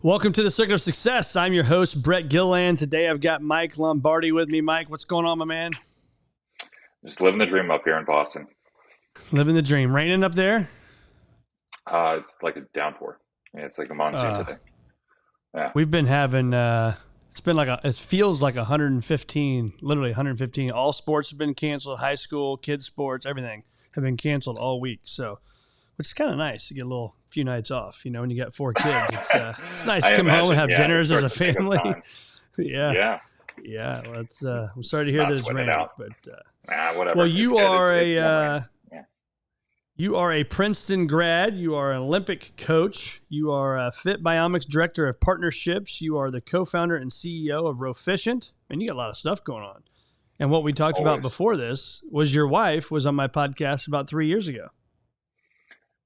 Welcome to the Circle of Success. I'm your host, Brett Gilliland. Today I've got Mike Lombardi with me. Mike, what's going on, my man? Just living the dream up here in Boston. Living the dream. Raining up there? It's like a downpour. Yeah, it's like a monsoon Uh, today. Yeah. we've been having, it feels like 115, literally 115. All sports have been canceled. High school, kids sports, everything have been canceled all week. So, which is kind of nice to get a few nights off. You know, when you got 4 kids, it's nice to I come home and imagine. have Yeah, it dinners as a starts to take up family. time. Yeah. Yeah, Yeah. Well, I'm sorry to hear that not it's sweating it raining, out. but, Whatever. well, It's you good. are It's won't rain. a, Yeah. You are a Princeton grad. You are an Olympic coach. You are a Fit Biomics Director of Partnerships. You are the co-founder and CEO of Rowficient. And you got a lot of stuff going on. And what we talked about Always. before this was your wife was on my podcast about 3 years ago.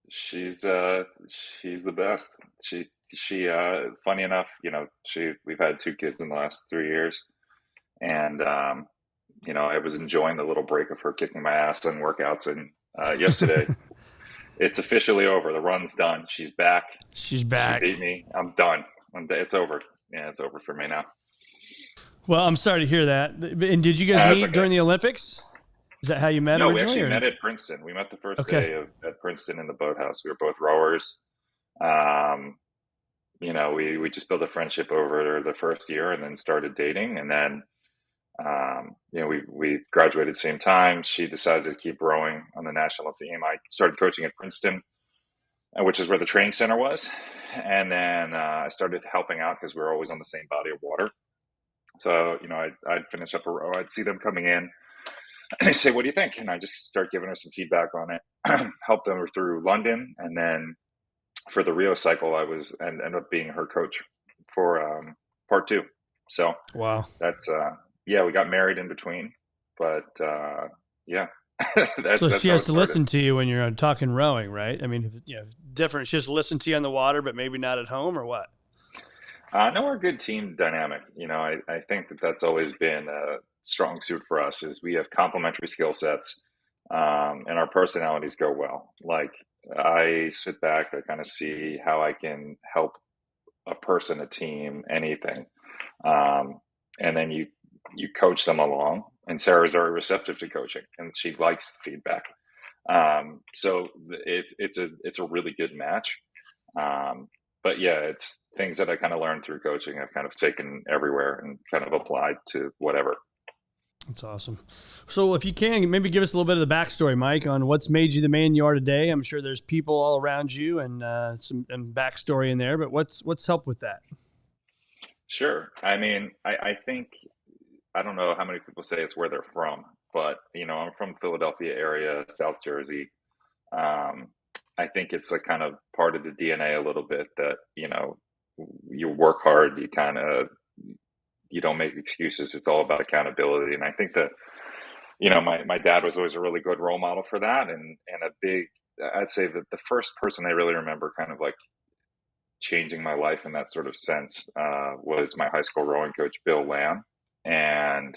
She's the best. She funny enough, we've had 2 kids in the last 3 years, and I was enjoying the little break of her kicking my ass in workouts, and yesterday it's officially over. The run's done. She's back. She's She back. beat me. I'm done. It's over. Yeah, it's over for me now. Well, I'm sorry to hear that. And did you guys That's meet okay. during the Olympics? Is that how you met No, we originally? actually Or? met at Princeton. We met the first Okay. day at Princeton in the boathouse. We were both rowers. Um, we just built a friendship over the first year and then started dating. And then, we graduated at the same time. She decided to keep rowing on the national team. I started coaching at Princeton, which is where the training center was. And then I started helping out because we were always on the same body of water. So, I'd finish up a row. I'd see them coming in. And they say, "What do you think?" And I just start giving her some feedback on it, help them through London. And then for the Rio cycle, and ended up being her coach for part 2. So Wow. that's, yeah, we got married in between, but yeah, So that's she how has it to started. listen to you when you're talking rowing, right? I mean, different. She has to listen to you on the water, but maybe not at home, or what? No, we're a good team dynamic. I think that's always been a strong suit for us is we have complementary skill sets, and our personalities go well. Like I sit back, I kind of see how I can help a person, a team, anything, and then you coach them along. And Sarah's very receptive to coaching, and she likes feedback. So it's a really good match. But yeah, it's things that I kind of learned through coaching. I've kind of taken everywhere and kind of applied to whatever. That's awesome. So if you can, maybe give us a little bit of the backstory, Mike, on what's made you the man you are today. I'm sure there's people all around you and some backstory in there, but what's helped with that? Sure. I mean, I think I don't know how many people say it's where they're from, but I'm from Philadelphia area, South Jersey. Um, I think it's a kind of part of the DNA a little bit that you work hard, you don't make excuses. It's all about accountability, and I think that my dad was always a really good role model for that, and a big. I'd say that the first person I really remember kind of like changing my life in that sort of sense was my high school rowing coach, Bill Lamb, and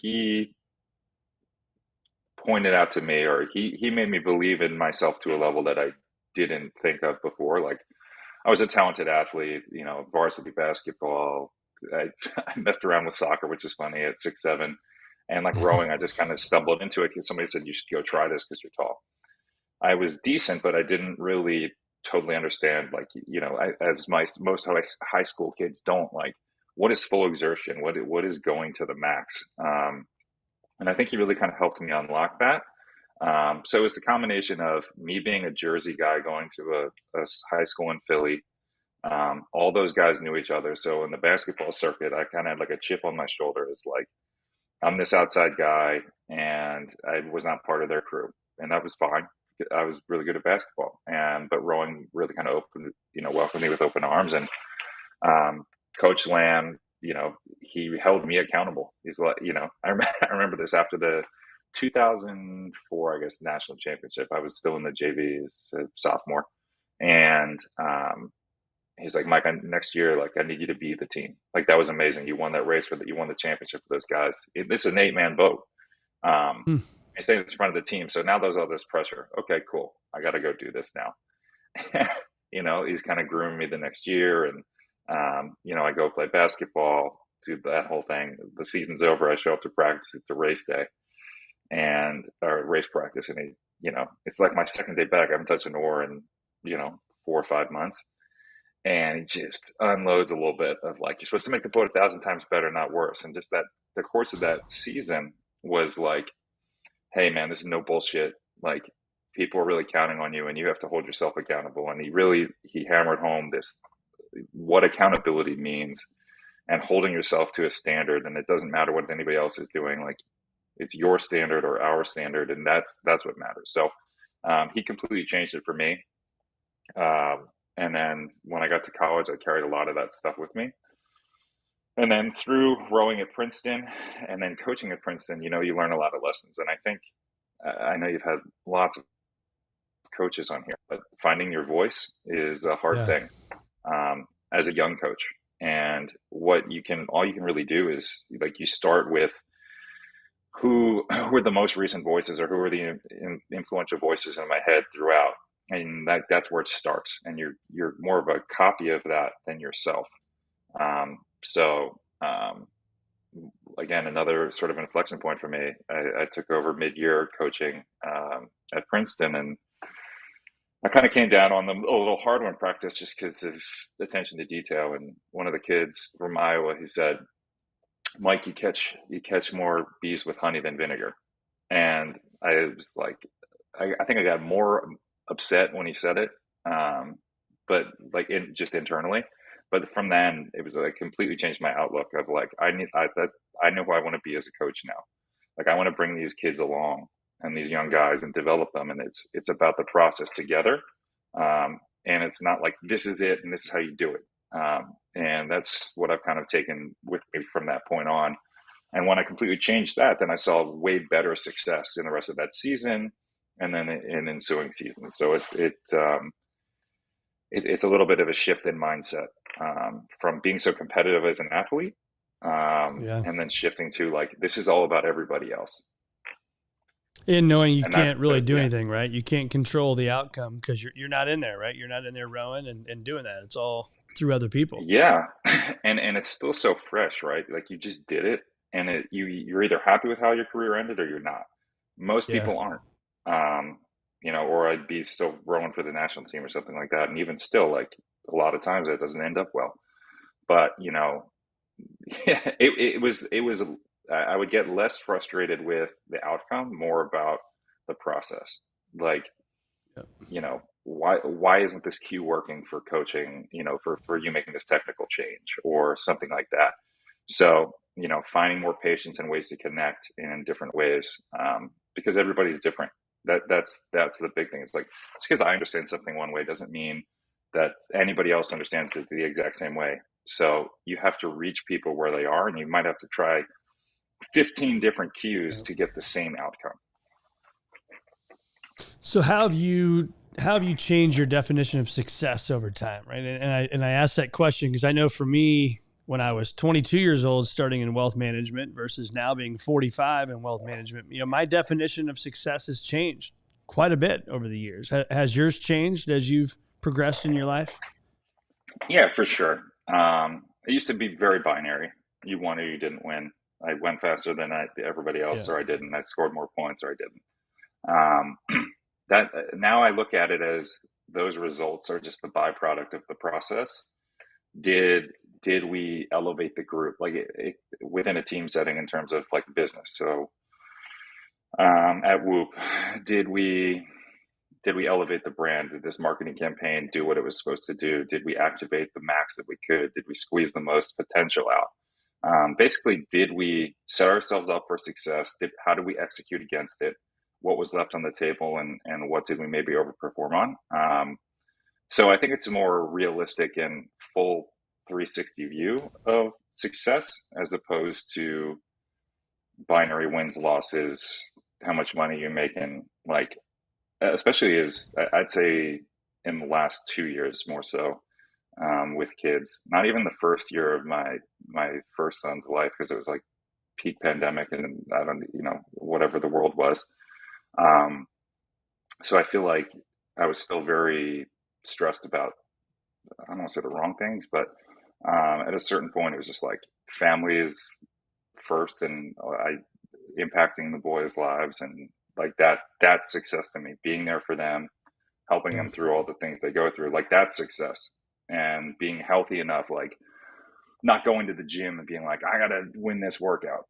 he pointed out to me, or he made me believe in myself to a level that I didn't think of before. Like I was a talented athlete, varsity basketball. I, I messed around with soccer, which is funny at 6'7", and like rowing, I just kind of stumbled into it because somebody said you should go try this because you're tall. I was decent, but I didn't really totally understand. Like as most high school kids don't, like what is full exertion, what is going to the max. And I think he really kind of helped me unlock that. So it was the combination of me being a Jersey guy going to a high school in Philly. All those guys knew each other. So in the basketball circuit, I kind of had like a chip on my shoulder. It's like, I'm this outside guy and I was not part of their crew. And that was fine. I was really good at basketball, but rowing really kind of welcomed me with open arms. And um, Coach Lamb, he held me accountable. He's like, I remember this after the 2004, I guess, national championship. I was still in the JV as a sophomore, and he's like, "Mike, next year, like, I need you to be the team. Like, that was amazing. You won that race you won the championship for those guys. This is an 8-man boat. Um, Hmm. I stayed in front of the team, so now there's all this pressure. Okay, cool. I got to go do this now." he's kind of grooming me the next year. And, I go play basketball, do that whole thing. The season's over. I show up to practice. It's a race day or race practice. And it's like my second day back. I haven't touched an oar in, 4 or 5 months. And he just unloads a little bit of like, you're supposed to make the boat 1,000 times better, not worse. And just that the course of that season was like, hey man, this is no bullshit. Like, people are really counting on you and you have to hold yourself accountable. And he hammered home this, what accountability means and holding yourself to a standard. And it doesn't matter what anybody else is doing. Like, it's your standard or our standard. And that's what matters. So, he completely changed it for me. And then when I got to college, I carried a lot of that stuff with me. And then through rowing at Princeton and then coaching at Princeton, you learn a lot of lessons. And I think, I know you've had lots of coaches on here, but finding your voice is a hard Yeah. thing as a young coach. And all you can really do is like, you start with who are the most recent voices or who are the influential voices in my head throughout. And that's where it starts. And you're more of a copy of that than yourself. So, again, another sort of inflection point for me. I took over mid-year coaching at Princeton, and I kind of came down on them a little hard on practice just because of attention to detail. And one of the kids from Iowa, he said, "Mike, you catch more bees with honey than vinegar." And I was like, I think I got more upset when he said it, but like just internally. But from then, it was like completely changed my outlook of like, I know who I want to be as a coach now. Like, I want to bring these kids along and these young guys and develop them, and it's about the process together. And it's not like this is it and this is how you do it. And that's what I've kind of taken with me from that point on. And when I completely changed that, then I saw way better success in the rest of that season and then in ensuing seasons. So it's a little bit of a shift in mindset from being so competitive as an athlete, Yeah. and then shifting to like, this is all about everybody else. And knowing you And can't that's really do yeah. anything, right? You can't control the outcome because you're not in there, right? You're not in there rowing and doing that. It's all through other people. Yeah. And it's still so fresh, right? Like, you just did it, and you're either happy with how your career ended or you're not. Most Yeah. people aren't. Um, or I'd be still rowing for the national team or something like that. And even still, like, a lot of times that doesn't end up well. But, yeah, it was I would get less frustrated with the outcome, more about the process. Like, Yep. why isn't this cue working for coaching, for you making this technical change or something like that. So, finding more patience and ways to connect in different ways, because everybody's different. That's the big thing. It's like, just because I understand something one way doesn't mean that anybody else understands it the exact same way. So you have to reach people where they are, and you might have to try 15 different cues Yep. to get the same outcome. So how have you changed your definition of success over time, right? And I asked that question because I know for me, when I was 22 years old, starting in wealth management versus now being 45 in wealth management, my definition of success has changed quite a bit over the years. Has yours changed as you've progressed in your life? Yeah, for sure. It used to be very binary. You won or you didn't win. I went faster than everybody else, Yeah. or I didn't. I scored more points, or I didn't. That now I look at it as those results are just the byproduct of the process. Did did we elevate the group like within a team setting in terms of like business? So, at Whoop, did we did we elevate the brand? Did this marketing campaign do what it was supposed to do? Did we activate the max that we could? Did we squeeze the most potential out? Basically, did we set ourselves up for success? How did we execute against it? What was left on the table, and what did we maybe overperform on? So I think it's a more realistic and full 360 view of success as opposed to binary wins, losses, how much money you're making. Like, especially as I'd say in the last 2 years more so, with kids. Not even the first year of my first son's life, because it was like peak pandemic and I don't, whatever the world was. Um, so I feel like I was still very stressed about, I don't want to say the wrong things, but at a certain point, it was just like family is first, and I impacting the boys' lives, and like that's success to me. Being there for them, helping Yeah. them through all the things they go through, like that's success. And being healthy enough, like not going to the gym and being like, I gotta win this workout.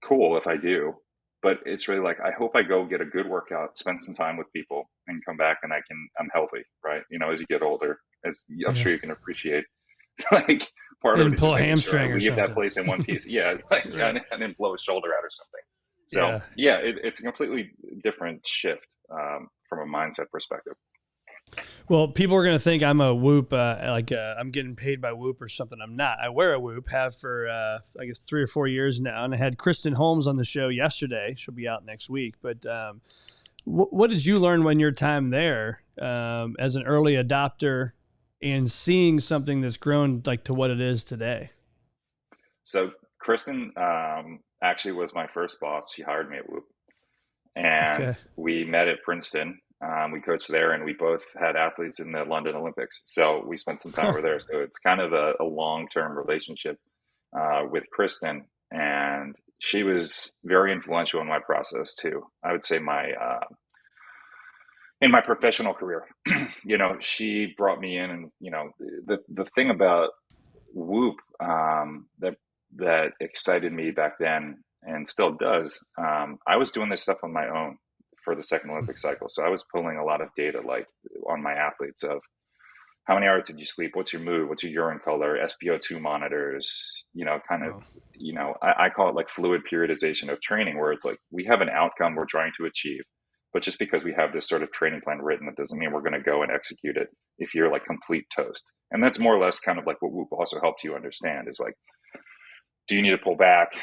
Cool if I do, but it's really like I hope I go get a good workout, spend some time with people, and come back and I'm healthy, right? You know, as you get older, as I'm Yeah. sure you can appreciate, like part of it Didn't is pull just a making sure I hamstring or leave that something. place in one piece. Yeah, like Right. I didn't blow his shoulder out or something. So Yeah. yeah, it's a completely different shift from a mindset perspective. Well, people are going to think I'm a Whoop, I'm getting paid by Whoop or something. I'm not. I wear a Whoop, have for, I guess, 3 or 4 years now. And I had Kristen Holmes on the show yesterday. She'll be out next week. But what did you learn when your time there as an early adopter and seeing something that's grown like to what it is today? So Kristen actually was my first boss. She hired me at Whoop, and Okay. we met at Princeton. We coached there, and we both had athletes in the London Olympics. So we spent some time Huh. over there. So it's kind of a long-term relationship with Kristen, and she was very influential in my process too. I would say my in my professional career. You know, she brought me in, and you know, the thing about Whoop that excited me back then and still does. I was doing this stuff on my own for the second Olympic cycle, so I was pulling a lot of data like on my athletes of how many hours did you sleep, what's your mood, what's your urine color, SpO2 monitors, you know, kind of, Wow. you know, I call it like fluid periodization of training, where it's like we have an outcome we're trying to achieve, but just because we have this sort of training plan written, that doesn't mean we're going to go and execute it if you're like complete toast. And that's more or less kind of like what Whoop also helped you understand is like, do you need to pull back?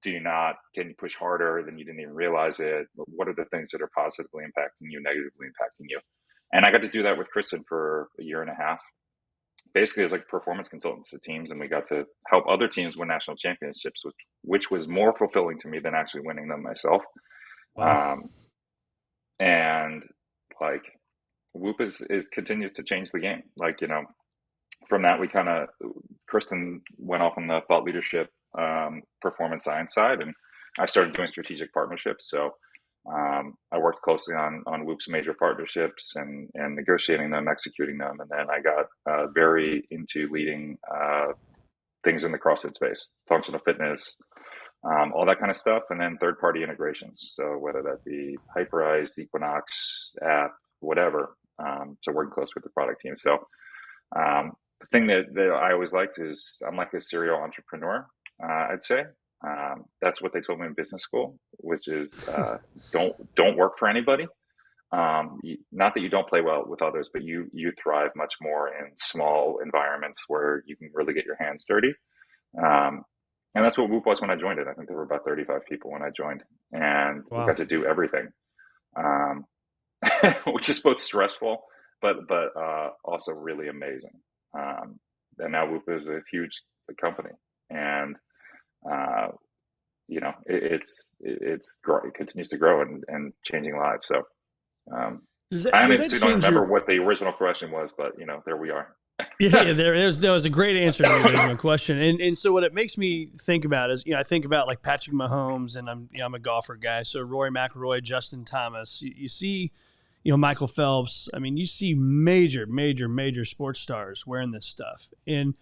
Do you not? Can you push harder than you didn't even realize it? What are the things that are positively impacting you, negatively impacting you? And I got to do that with Kristen for a year and a half, basically as like performance consultants to teams, and we got to help other teams win national championships, which was more fulfilling to me than actually winning them myself. Wow. Um, and like Whoop is continues to change the game. Like, you know, from that we kind of Kristen went off on the thought leadership, performance science side, and I started doing strategic partnerships. So I worked closely on Whoop's major partnerships and negotiating them, executing them, and then I got very into leading things in the CrossFit space, functional fitness, all that kind of stuff, and then third party integrations. So whether that be Hyperice, Equinox app, whatever. So working close with the product team. So the thing that I always liked is I'm like a serial entrepreneur, I'd say. That's what they told me in business school, which is don't work for anybody. Not that you don't play well with others, but you thrive much more in small environments where you can really get your hands dirty. Um, and that's what Whoop was when I joined it. I think there were about 35 people when I joined, and we Wow. got to do everything, um, which is both stressful, but also really amazing. Um, and now Whoop is a huge company, and uh, you know it continues to grow and changing lives. So um, I Does that honestly don't change remember your what the original question was, but you know there we are. Yeah, yeah, there was a great answer to the original question, and so what it makes me think about is, I think about like Patrick Mahomes, and I'm a golfer guy, so Rory McIlroy, Justin Thomas, you see, Michael Phelps. I mean, you see major sports stars wearing this stuff, and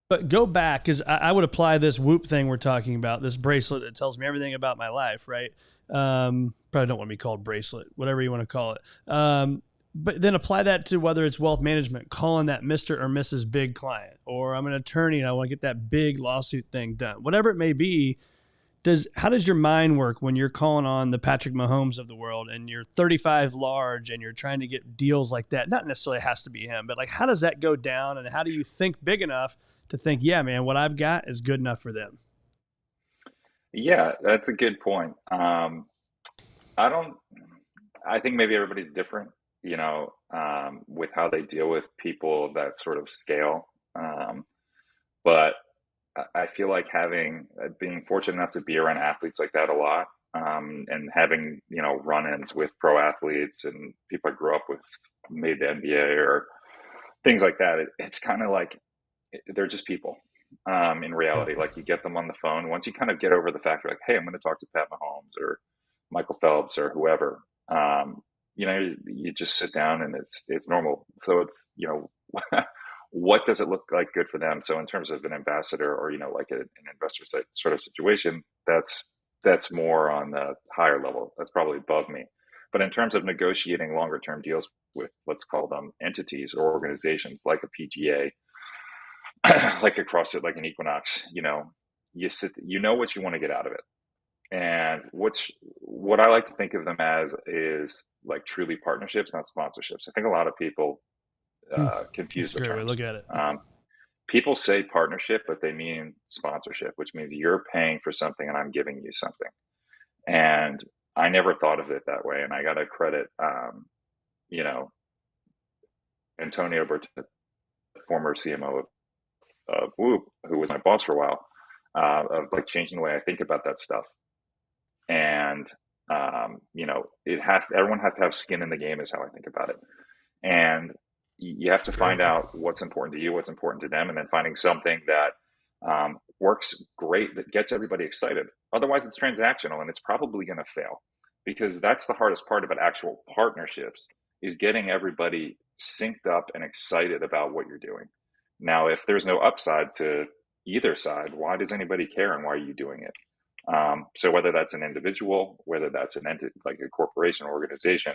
but go back because I would apply this Whoop thing we're talking about, this bracelet that tells me everything about my life, right? Probably don't want to be called bracelet, whatever you want to call it. But then apply that to whether it's wealth management, calling that Mr. or Mrs. Big client, or I'm an attorney and I want to get that big lawsuit thing done, whatever it may be. How does your mind work when you're calling on the Patrick Mahomes of the world and you're 35 large and you're trying to get deals like that? Not necessarily has to be him, but like how does that go down, and how do you think big enough to think, yeah, man, what I've got is good enough for them? Yeah, that's a good point. I don't. I think maybe everybody's different, you know, with how they deal with people that sort of scale. But I feel like being fortunate enough to be around athletes like that a lot. and having, run-ins with pro athletes and people I grew up with, made the NBA or things like that. It's kind of like they're just people. In Yeah. reality, like you get them on the phone. Once you kind of get over the fact, like, hey, I'm going to talk to Pat Mahomes or Michael Phelps or whoever, you just sit down and it's normal. So it's, what does it look like good for them? So in terms of an ambassador or, like an investor sort of situation, that's more on the higher level. That's probably above me. But in terms of negotiating longer term deals with, let's call them entities or organizations like a PGA, like a CrossFit, like an Equinox, you know what you want to get out of it. And what I like to think of them as is like truly partnerships, not sponsorships. I think a lot of people confuse That's a the great way to terms. look at it. People say partnership, but they mean sponsorship, which means you're paying for something and I'm giving you something. And I never thought of it that way. And I got to credit, you know, Antonio Berta, former CMO of Whoop, who was my boss for a while, of like changing the way I think about that stuff. And, everyone has to have skin in the game is how I think about it. And you have to find out what's important to you, what's important to them, and then finding something that works great, that gets everybody excited. Otherwise, it's transactional and it's probably going to fail, because that's the hardest part about actual partnerships, is getting everybody synced up and excited about what you're doing. Now, if there's no upside to either side, why does anybody care and why are you doing it? So whether that's an individual, whether that's an entity like a corporation or organization.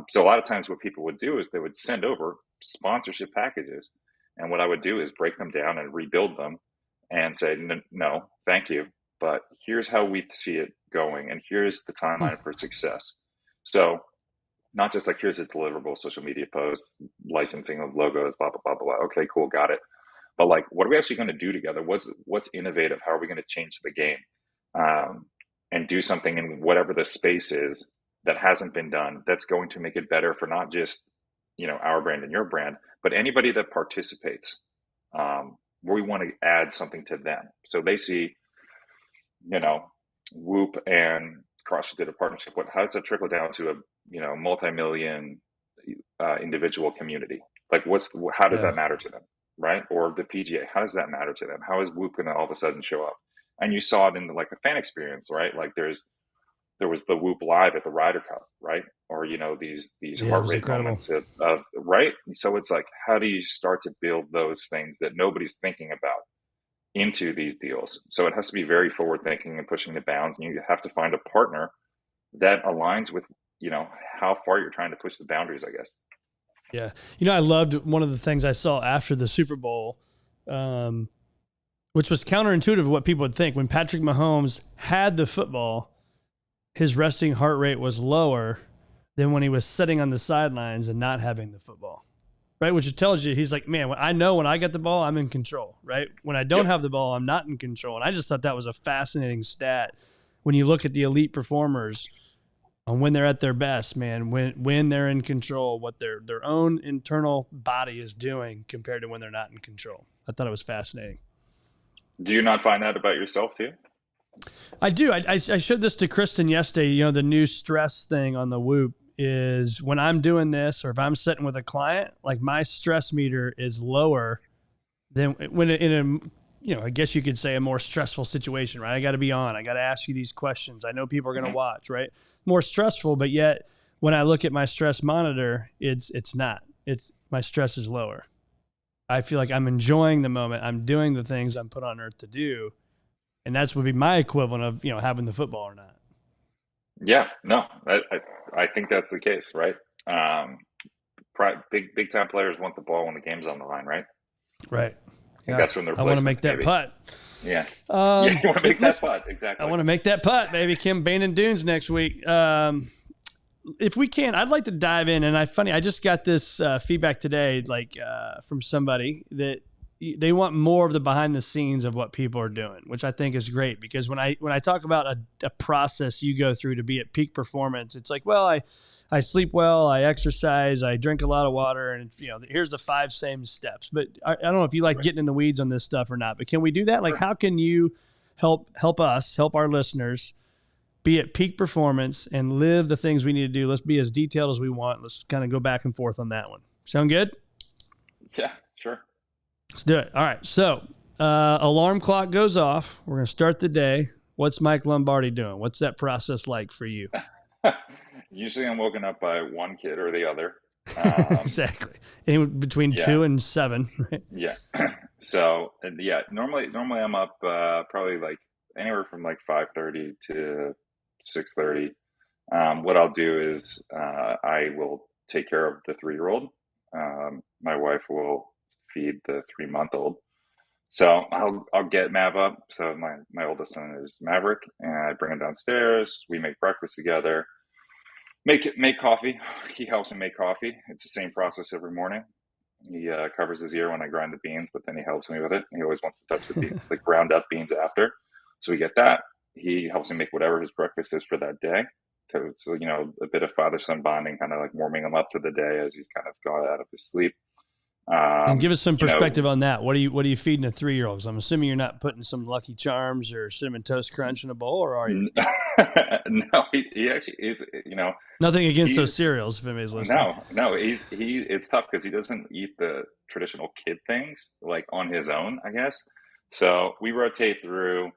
So a lot of times what people would do is they would send over sponsorship packages. And what I would do is break them down and rebuild them and say, no, thank you. But here's how we see it going. And here's the timeline for success. So not just like, here's a deliverable social media post, licensing of logos, blah, blah, blah, blah. Okay, cool. Got it. But like, what are we actually going to do together? What's innovative? How are we going to change the game? And do something in whatever the space is that hasn't been done, that's going to make it better for not just, our brand and your brand, but anybody that participates. We want to add something to them. So they see, Whoop and CrossFit did a partnership. How does that trickle down to a, multi-million individual community? Like how does that matter to them? Right? Or the PGA, how does that matter to them? How is Whoop going to all of a sudden show up? And you saw it in like a fan experience, right? Like there was the Whoop live at the Ryder Cup, right? Or these heart rate moments of right. So it's like, how do you start to build those things that nobody's thinking about into these deals? So it has to be very forward thinking and pushing the bounds, and you have to find a partner that aligns with how far you're trying to push the boundaries, I guess. Yeah, I loved one of the things I saw after the Super Bowl. Which was counterintuitive of what people would think. When Patrick Mahomes had the football, his resting heart rate was lower than when he was sitting on the sidelines and not having the football, right? Which tells you, he's like, man, I know when I get the ball, I'm in control, right? When I don't have the ball, I'm not in control. And I just thought that was a fascinating stat when you look at the elite performers on when they're at their best, man, when they're in control, what their own internal body is doing compared to when they're not in control. I thought it was fascinating. Do you not find that about yourself too? I do. I showed this to Kristen yesterday. The new stress thing on the Whoop is when I'm doing this, or if I'm sitting with a client, like my stress meter is lower than when in a, I guess you could say a more stressful situation, right? I got to be on. I got to ask you these questions. I know people are going to watch, right? More stressful, but yet when I look at my stress monitor, it's not. My stress is lower. I feel like I'm enjoying the moment. I'm doing the things I'm put on earth to do. And that's would be my equivalent of, having the football or not. Yeah, no, I think that's the case, right? Big time players want the ball when the game's on the line, right? Right. And that's when the I want to make that maybe. putt. Yeah. You want to make that putt. Exactly. I want to make that putt, baby. Kim Bain Dunes next week. If we can, I'd like to dive in. And I just got this feedback today, from somebody that they want more of the behind the scenes of what people are doing, which I think is great, because when I talk about a process you go through to be at peak performance, it's like, well, I sleep well, I exercise, I drink a lot of water, and here's the 5 same steps. But I don't know if you like getting in the weeds on this stuff or not, but can we do that? Like, how can you help our listeners be at peak performance and live the things we need to do. Let's be as detailed as we want. Let's kind of go back and forth on that one. Sound good? Yeah, sure. Let's do it. All right. So, alarm clock goes off. We're going to start the day. What's Mike Lombardi doing? What's that process like for you? Usually I'm woken up by one kid or the other. Exactly. In between Yeah, 2 and 7, right? yeah. So, and yeah, normally I'm up probably like anywhere from like 5:30 to 6:30. What I'll do is I will take care of the 3-year-old. My wife will feed the 3-month-old. So I'll get Mav up. So my oldest son is Maverick, and I bring him downstairs. We make breakfast together. Make coffee. He helps me make coffee. It's the same process every morning. He covers his ear when I grind the beans, but then he helps me with it. He always wants to touch the ground up beans after. So we get that. He helps me make whatever his breakfast is for that day. So it's, a bit of father-son bonding, kind of like warming him up to the day as he's kind of gone out of his sleep. And give us some You know, perspective on that. What are you feeding a 3-year-old? I'm assuming you're not putting some Lucky Charms or Cinnamon Toast Crunch in a bowl, or are you? no, he actually is, Nothing against those he's, cereals, if anybody's listening. no, it's tough because he doesn't eat the traditional kid things like on his own, I guess. So we rotate through.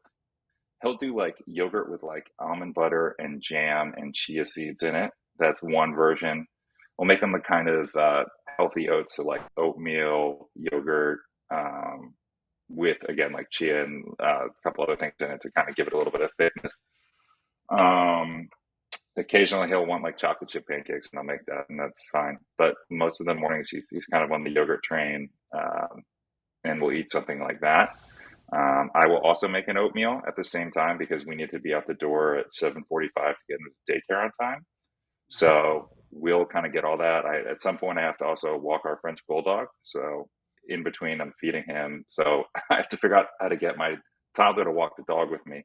He'll do like yogurt with like almond butter and jam and chia seeds in it. That's one version. We'll make them the kind of healthy oats, so like oatmeal, yogurt, with again like chia and a couple other things in it to kind of give it a little bit of thickness. Um, Occasionally he'll want like chocolate chip pancakes, and I'll make that, and that's fine. But most of the mornings he's kind of on the yogurt train, and we'll eat something like that. I will also make an oatmeal at the same time because we need to be out the door at 7:45 to get into daycare on time. So we'll kind of get all that. At some point I have to also walk our French bulldog. So in between I'm feeding him. So I have to figure out how to get my toddler to walk the dog with me,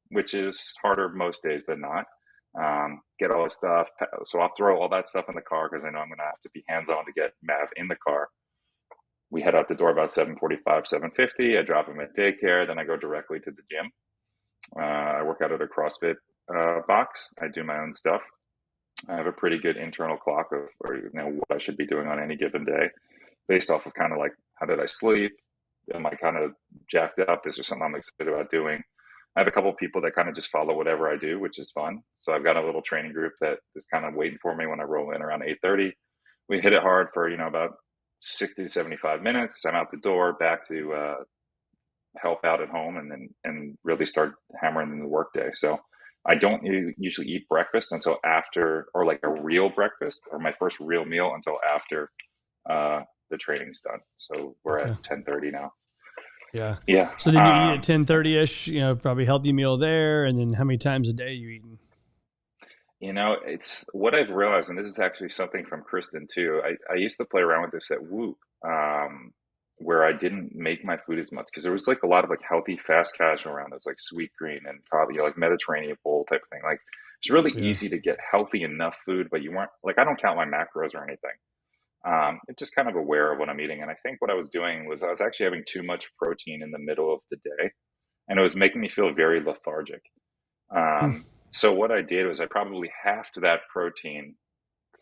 which is harder most days than not. Get all this stuff. So I'll throw all that stuff in the car because I know I'm going to have to be hands on to get Mav in the car. We head out the door about 7:45, 7:50. I drop him at daycare. Then I go directly to the gym. I work out at a CrossFit box. I do my own stuff. I have a pretty good internal clock of what I should be doing on any given day based off of kind of like, how did I sleep? Am I kind of jacked up? Is there something I'm excited about doing? I have a couple of people that kind of just follow whatever I do, which is fun. So I've got a little training group that is kind of waiting for me when I roll in around 8:30. We hit it hard for, about 60 to 75 minutes. I'm out the door back to help out at home and really start hammering in the workday. So I don't usually eat breakfast until after, or like a real breakfast or my first real meal until after the training's done. So we're Okay. at 10:30 now. Yeah. Yeah. So then you eat at 10:30ish. Probably healthy meal there, and then how many times a day are you eating? It's what I've realized, and this is actually something from Kristen too. I used to play around with this at Whoop, where I didn't make my food as much because there was like a lot of like healthy fast casual around. It's like Sweet Green and probably like Mediterranean bowl type of thing. Like it's really Yeah. easy to get healthy enough food, but you weren't like, I don't count my macros or anything. It's just kind of aware of what I'm eating. And I think what I was doing was I was actually having too much protein in the middle of the day, and it was making me feel very lethargic. Hmm. So what I did was I probably halved that protein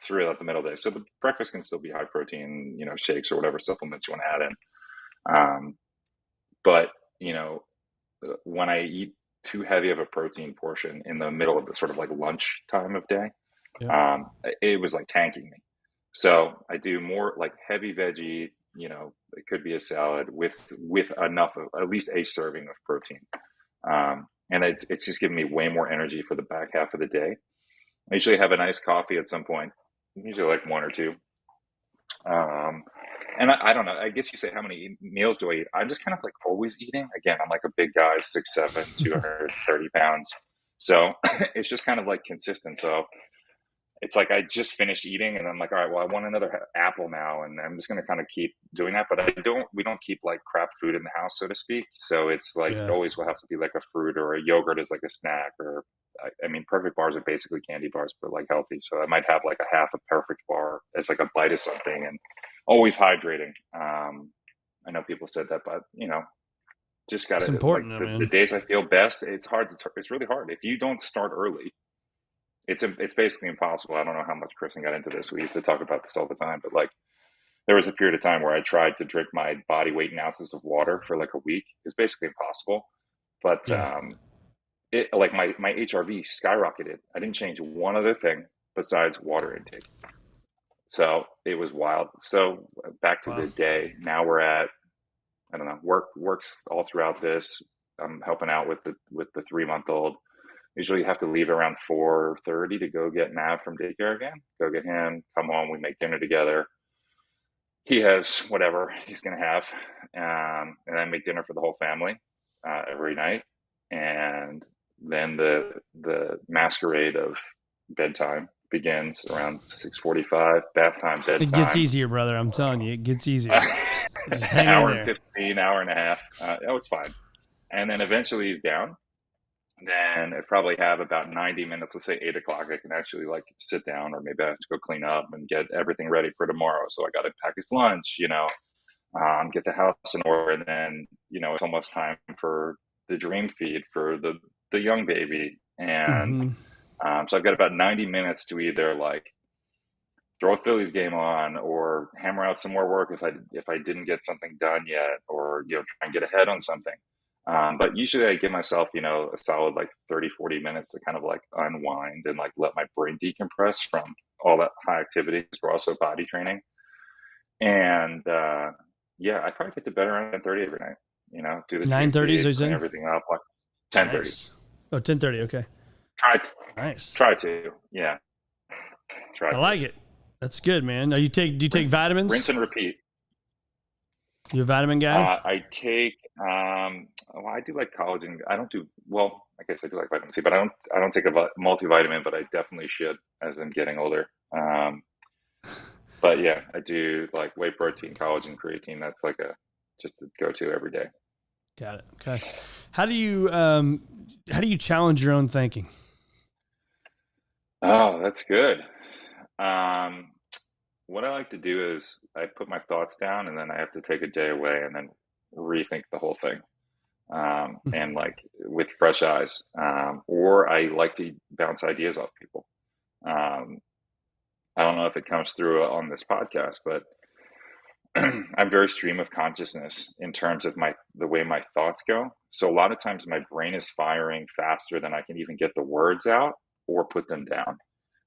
throughout the middle of the day. So the breakfast can still be high protein, shakes or whatever supplements you want to add in. But when I eat too heavy of a protein portion in the middle of the sort of like lunch time of day, Yeah. it was like tanking me. So I do more like heavy veggie. It could be a salad with enough of at least a serving of protein. And it's just giving me way more energy for the back half of the day. I usually have a nice coffee at some point, usually like one or two. And I don't know. I guess you say, how many meals do I eat? I'm just kind of like always eating. Again, I'm like a big guy, 6'7", 230 pounds. So it's just kind of like consistent. So it's like I just finished eating and I'm like, all right, well, I want another apple now. And I'm just going to kind of keep doing that. But we don't keep like crap food in the house, so to speak. So it's like, it Yeah. always will have to be like a fruit or a yogurt as like a snack, or I mean, perfect bars are basically candy bars, but like healthy. So I might have like a half a perfect bar as like a bite of something, and always hydrating. I know people said that, but Just got It's to, like, important, though, the man. days I feel best, it's hard. It's really hard. If you don't start early, it's basically impossible. I don't know how much Kristen got into this. We used to talk about this all the time, but like, there was a period of time where I tried to drink my body weight in ounces of water for like a week. It's basically impossible. But Yeah. it, like, my HRV skyrocketed. I didn't change one other thing besides water intake. So it was wild. So back to the Wow. day. Now we're at, I don't know, works all throughout this. I'm helping out with the 3 month old. Usually you have to leave around 4:30 to go get Nav from daycare again. Go get him, come home, we make dinner together. He has whatever he's gonna have, and I make dinner for the whole family every night. And then the masquerade of bedtime begins around 6:45. Bath time, It gets bedtime. easier, brother. I'm telling you, it gets easier. Just hang in Hour and there. 15, hour and a half. Oh, it's fine. And then eventually he's down. Then I probably have about 90 minutes, let's say 8 o'clock. I can actually like sit down, or maybe I have to go clean up and get everything ready for tomorrow. So I got to pack his lunch, get the house in order. And then, it's almost time for the dream feed for the young baby. And Hmm. so I've got about 90 minutes to either like throw a Phillies game on, or hammer out some more work if I didn't get something done yet, or try and get ahead on something. But usually I give myself a solid like 30-40 minutes to kind of like unwind and like let my brain decompress from all that high activity, because we're also body training. And yeah, I probably get to bed around 10:30 every night. Do the Nine dream thirty, so feed, you clean said? everything up like 10:30. Nice. Oh, 10:30. Okay. Try to, Nice. try to, yeah, try I to. like it. That's good, man. Now do you take Rinse vitamins? and repeat. You a vitamin guy? I take, well, I do like collagen. I don't do, well, I guess I do like vitamin C, but I don't take a multivitamin, but I definitely should as I'm getting older. But yeah, I do like whey protein, collagen, creatine. That's like just a go-to every day. Got it. Okay. How do you challenge your own thinking? Oh, that's good. Um, what I like to do is I put my thoughts down, and then I have to take a day away and then rethink the whole thing. And like with fresh eyes. Or I like to bounce ideas off people. Um, I don't know if it comes through on this podcast, but I'm very stream of consciousness in terms of the way my thoughts go. So a lot of times my brain is firing faster than I can even get the words out or put them down.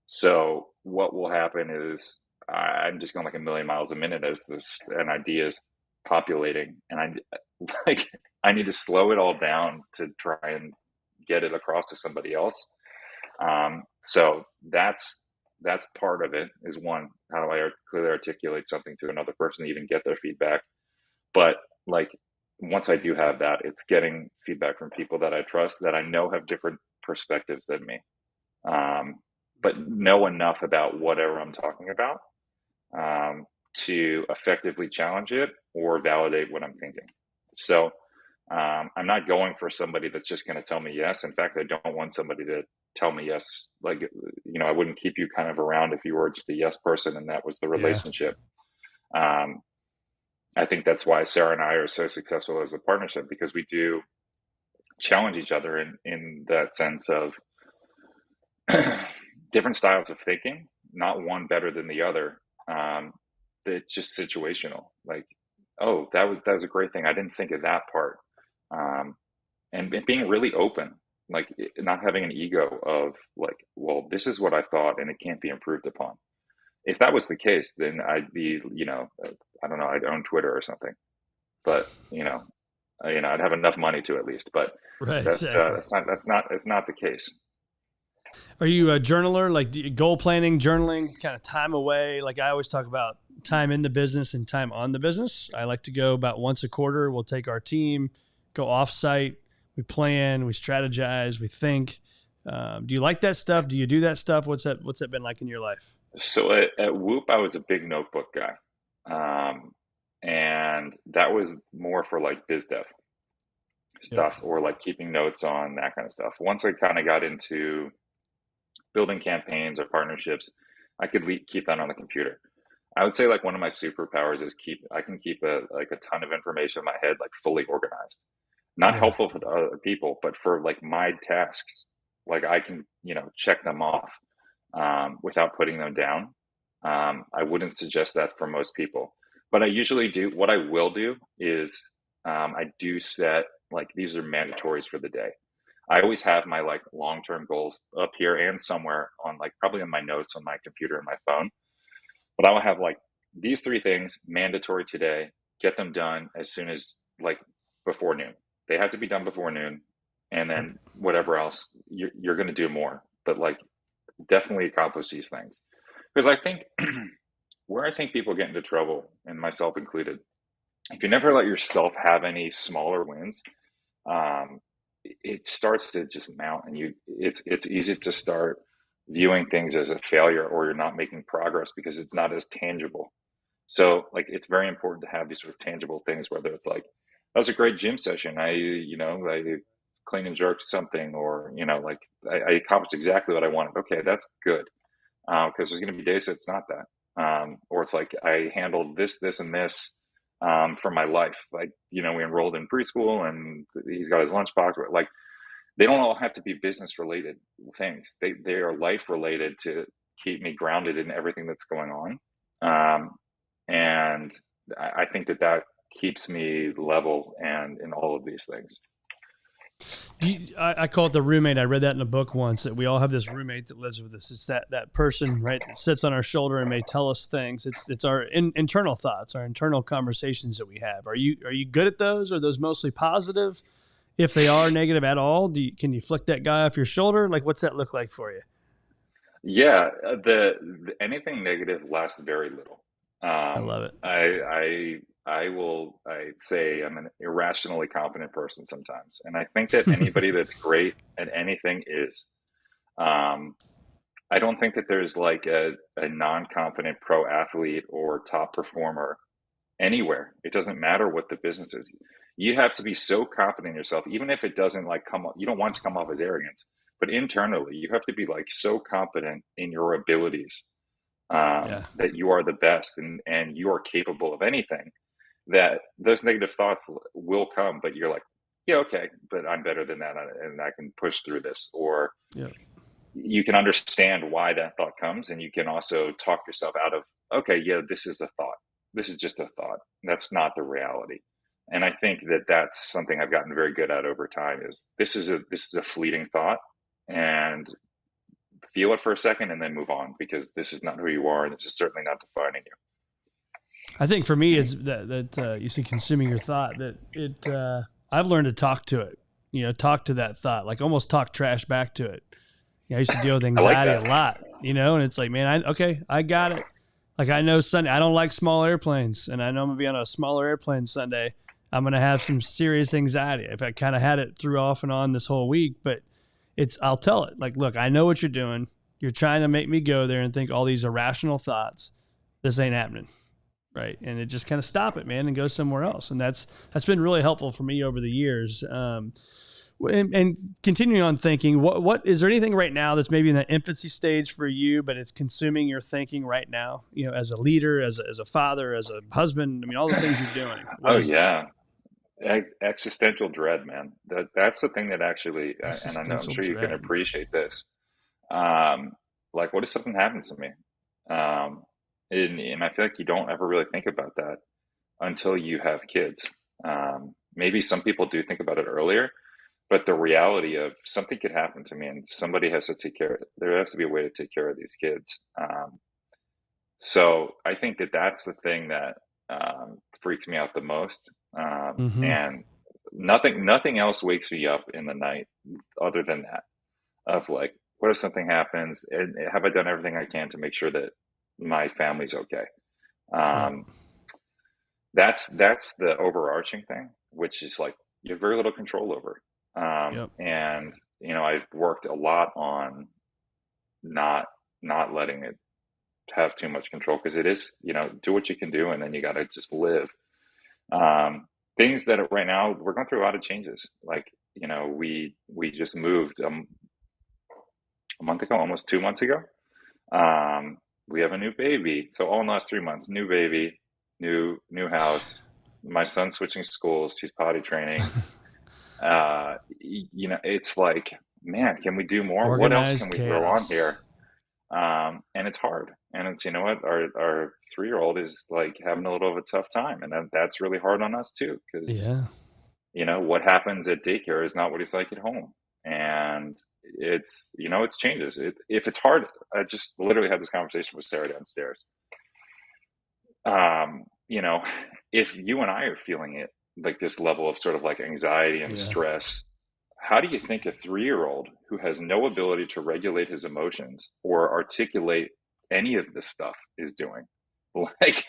So what will happen is I'm just going like a million miles a minute as an idea is populating, and like I need to slow it all down to try and get it across to somebody else. So that's part of it. Is one, how do I clearly articulate something to another person to even get their feedback? But like once I do have that, it's getting feedback from people that I trust, that I know have different perspectives than me. Um, but know enough about whatever I'm talking about to effectively challenge it or validate what I'm thinking. So I'm not going for somebody that's just going to tell me yes. In fact, I don't want somebody to tell me yes. Like, I wouldn't keep you kind of around if you were just a yes person and that was the Yeah. relationship. Um, I think that's why Sarah and I are so successful as a partnership, because we do challenge each other in that sense of different styles of thinking, not one better than the other. It's just situational. Like, oh, that was a great thing. I didn't think of that part. Um, and being really open, like not having an ego of like, well, this is what I thought and it can't be improved upon. If that was the case, then I'd be, I don't know, I'd own Twitter or something. But I'd have enough money to, at least. But Right. that's Exactly. that's not the case. Are you a journaler? Like goal planning, journaling, kind of time away? Like I always talk about time in the business and time on the business. I like to go about once a quarter. We'll take our team, go off site. We plan, we strategize, we think. Do you like that stuff? Do you do that stuff? What's that been like in your life? So at Whoop, I was a big notebook guy, and that was more for like biz dev Yep. stuff, or like keeping notes on that kind of stuff. Once I kind of got into building campaigns or partnerships, I could keep that on the computer. I would say like one of my superpowers is I can keep a ton of information in my head like fully organized. Not Yeah. helpful for other people, but for like my tasks, like I can, check them off without putting them down. I wouldn't suggest that for most people, but I usually do. What I will do is I do set like these are mandatories for the day. I always have my like long term goals up here and somewhere on like probably in my notes on my computer and my phone. But I will have like these three things mandatory today. Get them done as soon as like before noon. They have to be done before noon, and Yep. then whatever else you're going to do more. But like definitely accomplish these things because I think where I think people get into trouble, and myself included, if you never let yourself have any smaller wins, um, it starts to just mount, and it's easy to start viewing things as a failure or you're not making progress because it's not as tangible. So like it's very important to have these sort of tangible things, whether it's like that was a great gym session. I clean and jerked something, or like I accomplished exactly what I wanted. Okay, that's good because there's going to be days that it's not that, or it's like I handled this, and this for my life. Like we enrolled in preschool, and he's got his lunchbox. Like they don't all have to be business related things. They are life related to keep me grounded in everything that's going on, and I think that keeps me level and in all of these things. I call it the roommate. I read that in a book once, that we all have this roommate that lives with us. It's that person, right, that sits on our shoulder and may tell us things. It's our internal thoughts, our internal conversations that we have. Are you good at those? Are those mostly positive? If they are negative at all, can you flick that guy off your shoulder? Like, what's that look like for you? Yeah, the anything negative lasts very little. I love it. I will I say I'm an irrationally confident person sometimes, and I think that anybody that's great at anything is. Um, I don't think that there's like a non-confident pro athlete or top performer anywhere. It doesn't matter what the business is. You have to be so confident in yourself, even if it doesn't like come up, you don't want to come off as arrogance, but internally, you have to be like so confident in your abilities Yeah. that you are the best and you are capable of anything that those negative thoughts will come, but you're like, yeah, okay, but I'm better than that and I can push through this. Or Yeah. you can understand why that thought comes, and you can also talk yourself out of, okay, yeah, this is a thought, this is just a thought, that's not the reality. And I think that that's something I've gotten very good at over time, is this is a fleeting thought, and feel it for a second and then move on, because this is not who you are and this is certainly not defining you. I think for me, it's that you see, consuming your thought, that I've learned to talk to it. Talk to that thought, like almost talk trash back to it. I used to deal with I like anxiety a that. lot, and it's like, man, okay, I got it. Like, I know Sunday, I don't like small airplanes, and I know I'm gonna be on a smaller airplane Sunday. I'm gonna have some serious anxiety. If I kind of had it through off and on this whole week, but I'll tell it like, look, I know what you're doing. You're trying to make me go there and think all these irrational thoughts. This ain't happening, right? And it just kind of stop it, man, and go somewhere else. And that's been really helpful for me over the years. And continuing on thinking, what is there anything right now that's maybe in the infancy stage for you, but it's consuming your thinking right now? As a leader, as a father, as a husband. I mean, all the things you're doing. What Oh is it? yeah, existential dread, man. That's the thing that actually, and I know I'm Existential sure you can dread. appreciate this. Um, like, what if something happens to me? Um, and I feel like you don't ever really think about that until you have kids. Maybe some people do think about it earlier, but the reality of something could happen to me and somebody has to take care of it. There has to be a way to take care of these kids. So I think that that's the thing that freaks me out the most. Mm-hmm. And nothing else wakes me up in the night other than that, of like, what if something happens, and have I done everything I can to make sure that my family's okay? Yep. Um, that's the overarching thing, which is like you have very little control over. Yep. And I've worked a lot on not not letting it have too much control, because it is, do what you can do, and then you got to just live. Um, Things that right now we're going through a lot of changes. Like, we just moved a month ago, almost 2 months ago. Um, we have a new baby. So all in the last 3 months, new baby, new house. My son's switching schools. He's potty training. It's like, man, can we do more? What else can Organized we throw on chaos. here? And it's hard. And it's, you know what, our 3-year-old is like having a little of a tough time, and that's really hard on us too, because Yeah. what happens at daycare is not what he's like at home, and it's changes. If it's hard, I just literally had this conversation with Sarah downstairs. um, you know, if you and I are feeling it, like this level of sort of like anxiety and Yeah. stress, how do you think a 3-year-old who has no ability to regulate his emotions or articulate any of this stuff is doing? Like,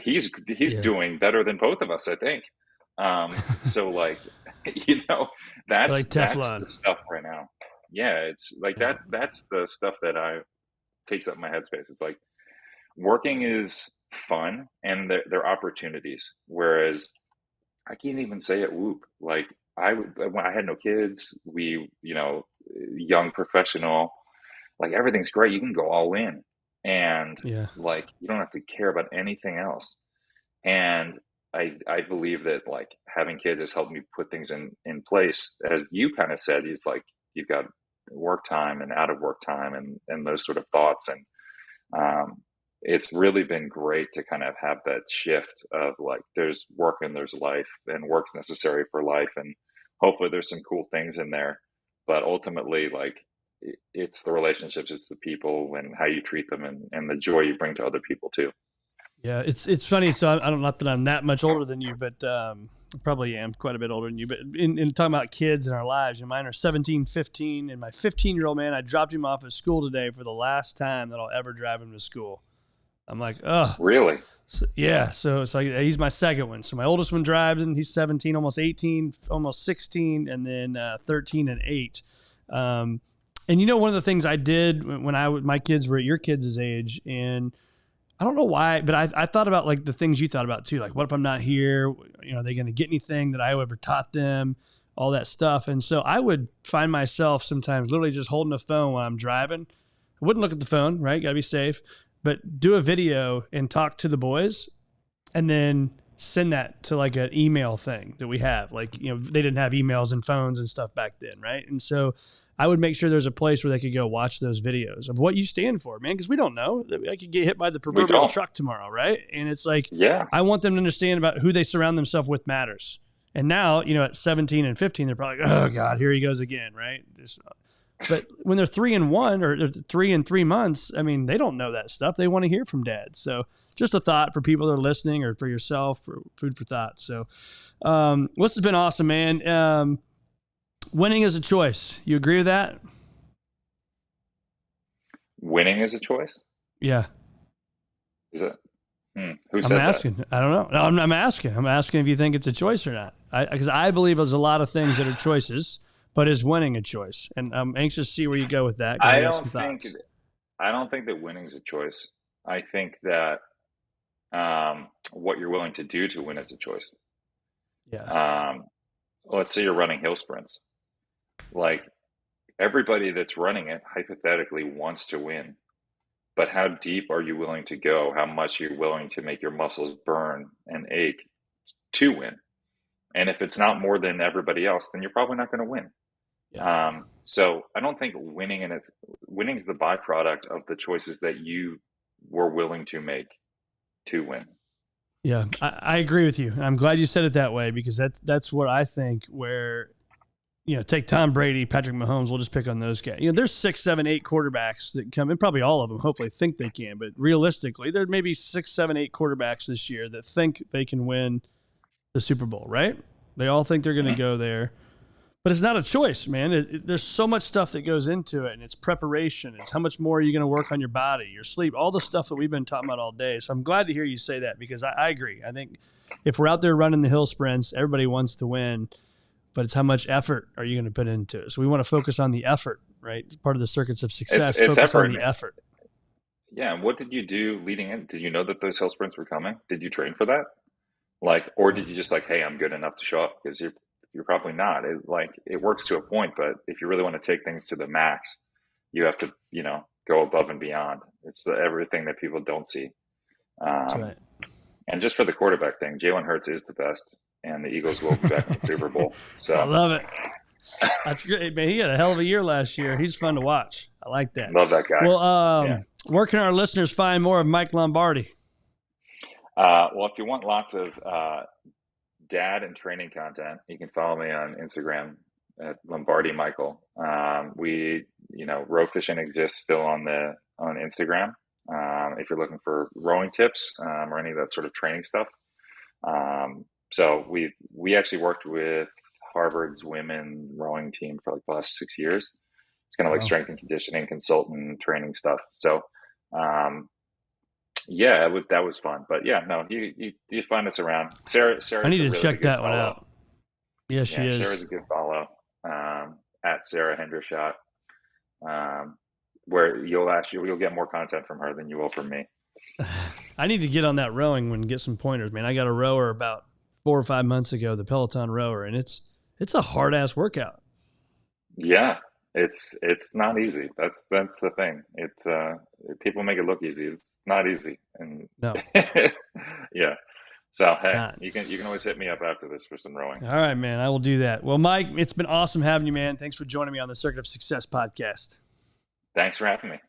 he's Yeah. doing better than both of us, I think. So like, Like that's the Teflon. stuff right now. Yeah, it's like Yeah. that's the stuff that I takes up my headspace. It's like working is fun and they're opportunities. Whereas I can't even say at Whoop, like when I had no kids, young professional, like everything's great. You can go all in and Yeah. like you don't have to care about anything else. And I believe that like having kids has helped me put things in place. As you kind of said, it's like you've got work time and out of work time and those sort of thoughts. And um, it's really been great to kind of have that shift of like there's work and there's life, and work's necessary for life, and hopefully there's some cool things in there, but ultimately like it's the relationships, it's the people and how you treat them, and the joy you bring to other people too. Yeah, it's funny. So I don't, not that I'm that much older than you, but I probably am quite a bit older than you. But in talking about kids in our lives, mine are 17, 15, and my 15-year-old man, I dropped him off at school today for the last time that I'll ever drive him to school. I'm like, oh, Really? so, yeah. So it's like he's my second one. So my oldest one drives, and he's 17, almost 18, almost 16, and then 13 and 8. Um, and one of the things I did when my kids were at your kids' age, and I don't know why, but I thought about like the things you thought about too. Like, what if I'm not here? Are they going to get anything that I ever taught them? All that stuff. And so I would find myself sometimes literally just holding a phone while I'm driving. I wouldn't look at the phone, right? Got to be safe, but do a video and talk to the boys, and then send that to like an email thing that we have. Like, they didn't have emails and phones and stuff back then, right? And so I would make sure there's a place where they could go watch those videos of what you stand for, man, because we don't know. I could get hit by the We proverbial don't. truck tomorrow, right? And it's like, Yeah. I want them to understand about who they surround themselves with matters. And now, at 17 and 15, they're probably like, oh God, here he goes again, right? But when they're 3 and 1 or 3 and 3 months, I mean, they don't know that stuff. They want to hear from dad. So just a thought for people that are listening, or for yourself, for food for thought. So this has been awesome, man. Winning is a choice. You agree with that? Winning is a choice. Yeah. Is it? Who I'm said that? asking. I don't know. No, I'm asking. I'm asking if you think it's a choice or not. Because I believe there's a lot of things that are choices, but is winning a choice? And I'm anxious to see where you go with that, because I I got don't some think thoughts. I don't think that winning is a choice. I think that what you're willing to do to win is a choice. Yeah. Um, let's say you're running hill sprints. Like everybody that's running it hypothetically wants to win, but how deep are you willing to go? How much are you willing to make your muscles burn and ache to win? And if it's not more than everybody else, then you're probably not going to win. Yeah. So I don't think winning is the byproduct of the choices that you were willing to make to win. Yeah, I agree with you. I'm glad you said it that way, because that's what I think. Where take Tom Brady, Patrick Mahomes. We'll just pick on those guys. There's 6, 7, 8 quarterbacks that come in. Probably all of them, hopefully, think they can. But realistically, there may be 6, 7, 8 quarterbacks this year that think they can win the Super Bowl. Right? They all think they're going to Mm-hmm. go there. But it's not a choice, man. There's so much stuff that goes into it, and it's preparation. It's how much more are you going to work on your body, your sleep, all the stuff that we've been talking about all day. So I'm glad to hear you say that, because I agree. I think if we're out there running the hill sprints, everybody wants to win, but it's how much effort are you going to put into it. So we want to focus on the effort, right? Part of the circuits of It's success, it's focus on effort. the effort. Yeah. And what did you do leading in? Did you know that those hill sprints were coming? Did you train for that? Like, or did you just like, hey, I'm good enough to show up? Because you're probably not. It works to a point, but if you really want to take things to the max, you have to go above and beyond. It's everything that people don't see. That's Um, right. and just for the quarterback thing, Jalen Hurts is the best. and the Eagles will be back in the Super Bowl. I So love it. That's great, man. He had a hell of a year last year. He's fun to watch. I like that. love that guy. Well, Yeah. where can our listeners find more of Mike Lombardi? Well, if you want lots of dad and training content, you can follow me on Instagram at Lombardi Michael. Rowficient exists still on Instagram. If you're looking for rowing tips or any of that sort of training stuff. So we actually worked with Harvard's women rowing team for like the last 6 years. It's kind of like Wow. strength and conditioning, consultant training stuff. So, yeah, that was fun. But yeah, no, you find us around. Sarah's I need a to really check good that one follow. out. Yeah, she Yeah, is. Sarah's a good follow. At Sarah Hendershot, where you'll get more content from her than you will from me. I need to get on that rowing one and get some pointers, man. I got a rower about 4 or 5 months ago, the Peloton rower, and it's a hard ass workout. Yeah, it's not easy. That's the thing. It's people make it look easy. It's not easy, and No, yeah. So hey, not. you can always hit me up after this for some rowing. All right, man. I will do that. Well, Mike, it's been awesome having you, man. Thanks for joining me on the Circuit of Success podcast. Thanks for having me.